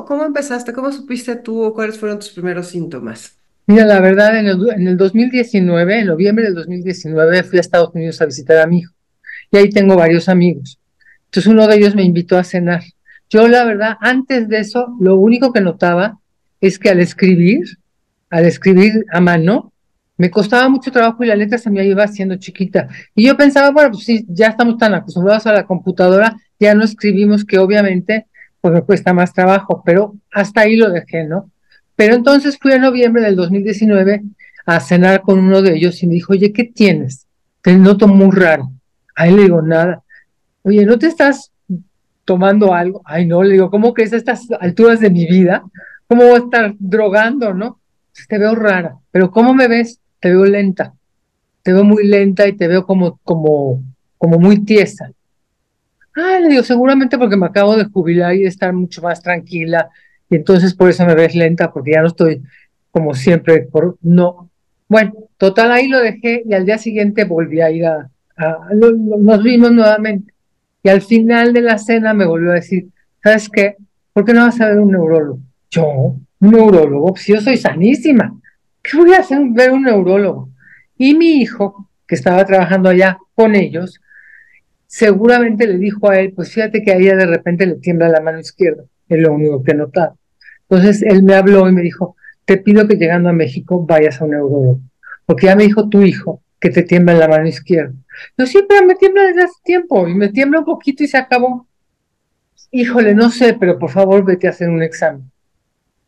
cómo empezaste? ¿Cómo supiste tú o cuáles fueron tus primeros síntomas? Mira, la verdad, en el 2019, en noviembre del 2019, fui a Estados Unidos a visitar a mi hijo y ahí tengo varios amigos. Entonces uno de ellos me invitó a cenar. Yo, la verdad, antes de eso, lo único que notaba es que al escribir a mano, me costaba mucho trabajo y la letra se me iba haciendo chiquita. Y yo pensaba, bueno, pues sí, ya estamos tan acostumbrados a la computadora, ya no escribimos, que obviamente pues me cuesta más trabajo, pero hasta ahí lo dejé, ¿no? Pero entonces fui en noviembre del 2019 a cenar con uno de ellos y me dijo, oye, ¿qué tienes? Te noto muy raro. Ahí le digo, nada. Oye, ¿no te estás tomando algo? Ay, no, le digo, ¿cómo crees a estas alturas de mi vida? ¿Cómo voy a estar drogando, no? Pues te veo rara, pero ¿cómo me ves? Te veo lenta, te veo muy lenta y te veo como muy tiesa. Ah, le digo, seguramente porque me acabo de jubilar y de estar mucho más tranquila, y entonces por eso me ves lenta, porque ya no estoy como siempre, no. Bueno, total, ahí lo dejé y al día siguiente volví a ir nos vimos nuevamente. Y al final de la cena me volvió a decir, ¿sabes qué? ¿Por qué no vas a ver un neurólogo? Yo, un neurólogo, pues yo soy sanísima. ¿Qué voy a hacer ver un neurólogo? Y mi hijo, que estaba trabajando allá con ellos, seguramente le dijo a él, pues fíjate que a ella de repente le tiembla la mano izquierda, es lo único que he notado. Entonces él me habló y me dijo, te pido que llegando a México vayas a un neurólogo, porque ya me dijo tu hijo que te tiembla la mano izquierda. Yo sí, pero me tiembla desde hace tiempo y me tiembla un poquito y se acabó. Híjole, no sé, pero por favor vete a hacer un examen,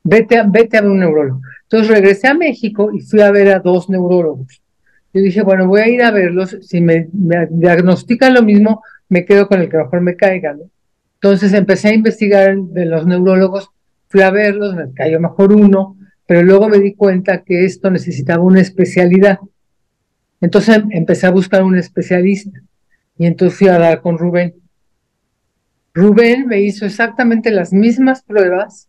vete a ver un neurólogo. Entonces regresé a México y fui a ver a dos neurólogos. Yo dije, bueno, voy a ir a verlos, si me diagnostican lo mismo, me quedo con el que mejor me caiga, ¿no? Entonces empecé a investigar de los neurólogos, fui a verlos, me cayó mejor uno, pero luego me di cuenta que esto necesitaba una especialidad. Entonces empecé a buscar un especialista y entonces fui a hablar con Rubén. Rubén me hizo exactamente las mismas pruebas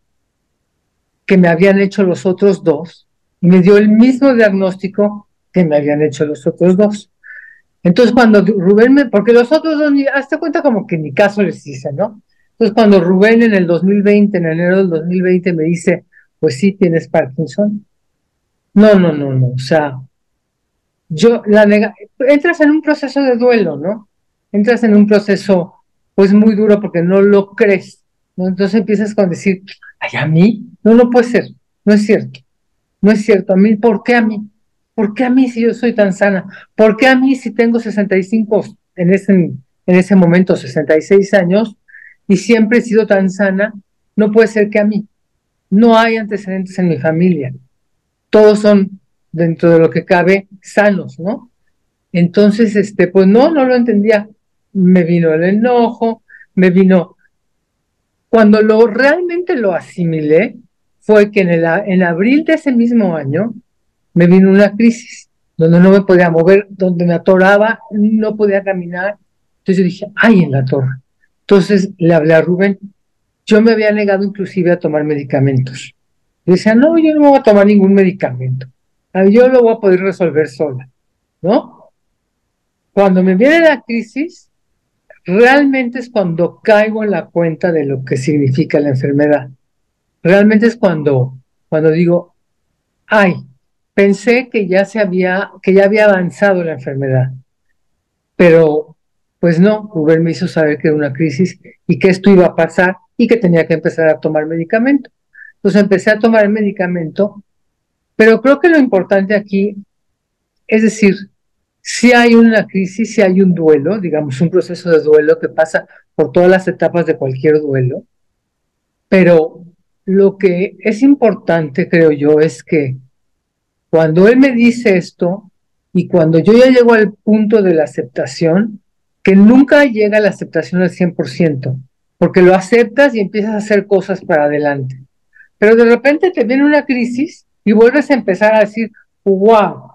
que me habían hecho los otros dos y me dio el mismo diagnóstico que me habían hecho los otros dos. Entonces cuando Rubén porque los otros dos, hazte cuenta como que ni caso les hice, ¿no? Entonces cuando Rubén en el 2020, en enero del 2020 me dice, pues sí, tienes Parkinson. No, no, no, no, o sea, entras en un proceso de duelo, ¿no? Entras en un proceso pues muy duro porque no lo crees, ¿no? Entonces empiezas con decir, ay, a mí, no, no puede ser, no es cierto. No es cierto, a mí, ¿por qué a mí? ¿Por qué a mí si yo soy tan sana? ¿Por qué a mí si tengo 65, en ese momento 66 años, y siempre he sido tan sana? No puede ser que a mí. No hay antecedentes en mi familia. Todos son, dentro de lo que cabe, sanos, ¿no? Entonces, pues no, no lo entendía. Me vino el enojo, me vino. Cuando realmente lo asimilé, fue que en abril de ese mismo año, me vino una crisis donde no me podía mover, donde me atoraba, no podía caminar. Entonces yo dije, ay, en la torre. Entonces le hablé a Rubén. Yo me había negado inclusive a tomar medicamentos. Yo decía, no, yo no voy a tomar ningún medicamento. Yo lo voy a poder resolver sola, ¿no? Cuando me viene la crisis, realmente es cuando caigo en la cuenta de lo que significa la enfermedad. Realmente es cuando digo, ay, pensé que ya había avanzado la enfermedad, pero pues no, Rubén me hizo saber que era una crisis y que esto iba a pasar y que tenía que empezar a tomar medicamento. Entonces empecé a tomar el medicamento, pero creo que lo importante aquí es decir, si hay una crisis, si hay un duelo, digamos, un proceso de duelo que pasa por todas las etapas de cualquier duelo, pero lo que es importante, creo yo, es que cuando él me dice esto y cuando yo ya llego al punto de la aceptación, que nunca llega a la aceptación al 100%, porque lo aceptas y empiezas a hacer cosas para adelante. Pero de repente te viene una crisis y vuelves a empezar a decir, wow,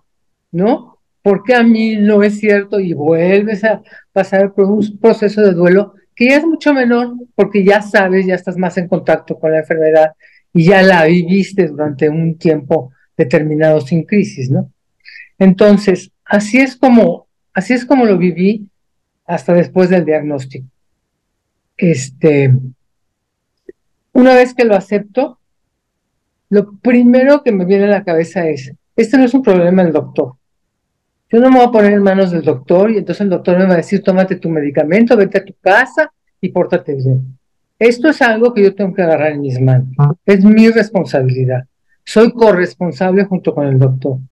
¿no? ¿Por qué a mí no es cierto? Y vuelves a pasar por un proceso de duelo que ya es mucho menor porque ya sabes, ya estás más en contacto con la enfermedad y ya la viviste durante un tiempo determinado sin crisis, ¿no? Entonces, así es como lo viví hasta después del diagnóstico. Este, Una vez que lo acepto, lo primero que me viene a la cabeza es, este no es un problema del doctor. Yo no me voy a poner en manos del doctor y entonces el doctor me va a decir, tómate tu medicamento, vete a tu casa y pórtate bien. Esto es algo que yo tengo que agarrar en mis manos. Es mi responsabilidad. Soy corresponsable junto con el doctor.